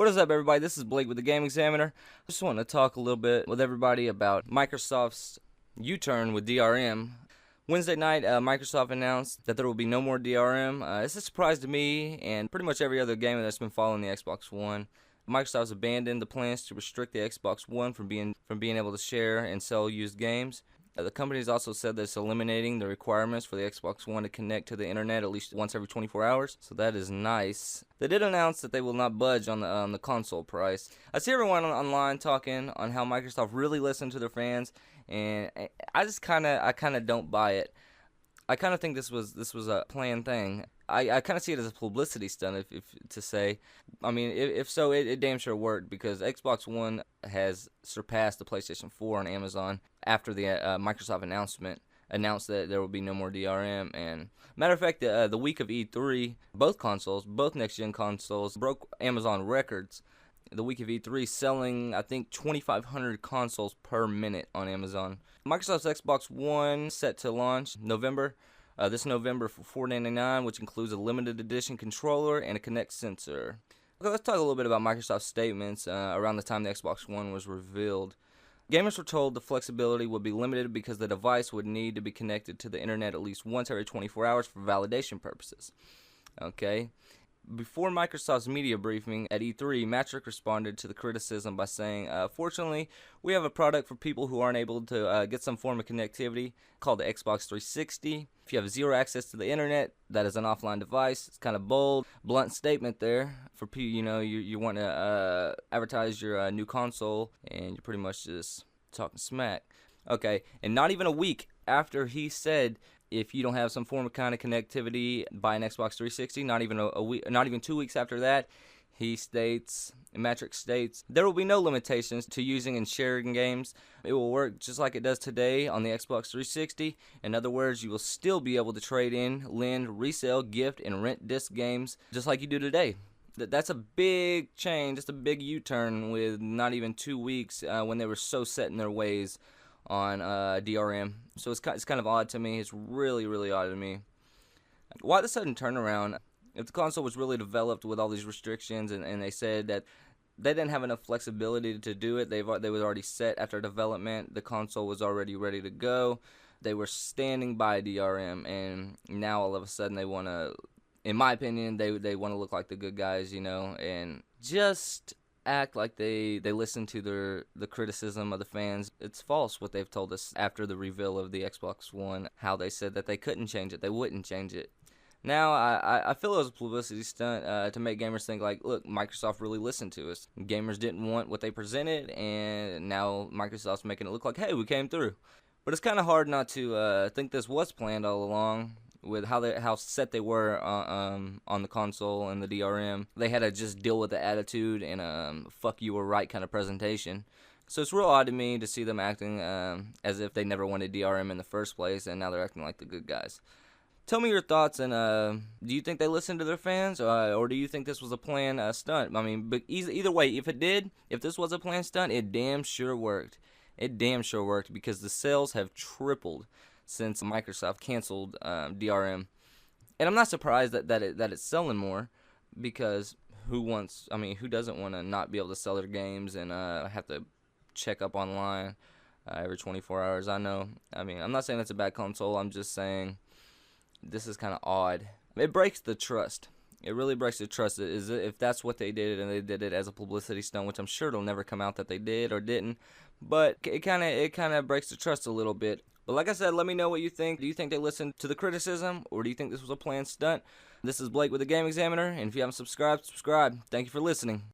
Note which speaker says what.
Speaker 1: What is up, everybody? This is Blake with the Game Examiner. I just want to talk a little bit with everybody about Microsoft's U-turn with DRM. Wednesday night, Microsoft announced that there will be no more DRM. It's a surprise to me and pretty much every other gamer that's been following the Xbox One. Microsoft's abandoned the plans to restrict the Xbox One from being able to share and sell used games. The company's also said that it's eliminating the requirements for the Xbox One to connect to the internet at least once every 24 hours, so that is nice. They did announce that they will not budge on the console price. I see everyone online talking on how Microsoft really listened to their fans, and I kind of don't buy it. I kind of think this was a planned thing. I kind of see it as a publicity stunt, if to say. I mean, if so, it damn sure worked, because Xbox One has surpassed the PlayStation 4 on Amazon after the Microsoft announced that there will be no more DRM. And matter of fact, the week of E3, both next-gen consoles broke Amazon records. The week of E3, selling, I think, 2,500 consoles per minute on Amazon. Microsoft's Xbox One set to launch this November for $499, which includes a limited edition controller and a Kinect sensor. Okay, let's talk a little bit about Microsoft's statements around the time the Xbox One was revealed. Gamers were told the flexibility would be limited because the device would need to be connected to the internet at least once every 24 hours for validation purposes. Okay. Before Microsoft's media briefing at E3, Matrick responded to the criticism by saying, fortunately, we have a product for people who aren't able to get some form of connectivity called the Xbox 360. If you have zero access to the internet, that is an offline device. It's kind of bold, blunt statement there for people, you want to advertise your new console, and you're pretty much just talking smack. Okay, and not even a week after he said, if you don't have some form of kind of connectivity by an Xbox 360, not even a week, not even 2 weeks after that, Matrick states, there will be no limitations to using and sharing games. It will work just like it does today on the Xbox 360. In other words, you will still be able to trade in, lend, resell, gift, and rent disc games just like you do today. That's a big change. It's a big U-turn with not even 2 weeks when they were so set in their ways on DRM. So it's kind of odd to me. It's really, really odd to me. Why the sudden turnaround? If the console was really developed with all these restrictions, and they said that they didn't have enough flexibility to do it, they was already set after development. The console was already ready to go. They were standing by DRM, and now all of a sudden they want to, in my opinion, they want to look like the good guys, and just act like they listen to the criticism of the fans. It's false what they've told us after the reveal of the Xbox One, how they said that they couldn't change it, they wouldn't change it. Now, I feel it was a publicity stunt to make gamers think like, look, Microsoft really listened to us. Gamers didn't want what they presented, and now Microsoft's making it look like, hey, we came through. But it's kind of hard not to think this was planned all along, with how set they were on the console and the DRM. They had to just deal with the attitude and fuck you were right kind of presentation. So it's real odd to me to see them acting as if they never wanted DRM in the first place, and now they're acting like the good guys. Tell me your thoughts, and do you think they listened to their fans, or do you think this was a planned stunt? I mean, but either way, if this was a planned stunt, it damn sure worked. It damn sure worked, because the sales have tripled since Microsoft canceled DRM. And I'm not surprised that it's selling more, because who doesn't want to not be able to sell their games and have to check up online every 24 hours? I know. I mean, I'm not saying it's a bad console. I'm just saying this is kind of odd. It breaks the trust. It really breaks the trust. If that's what they did, and they did it as a publicity stunt, which I'm sure it'll never come out that they did or didn't. But it kind of breaks the trust a little bit. But like I said, let me know what you think. Do you think they listened to the criticism, or do you think this was a planned stunt? This is Blake with the Game Examiner, and if you haven't subscribed, subscribe. Thank you for listening.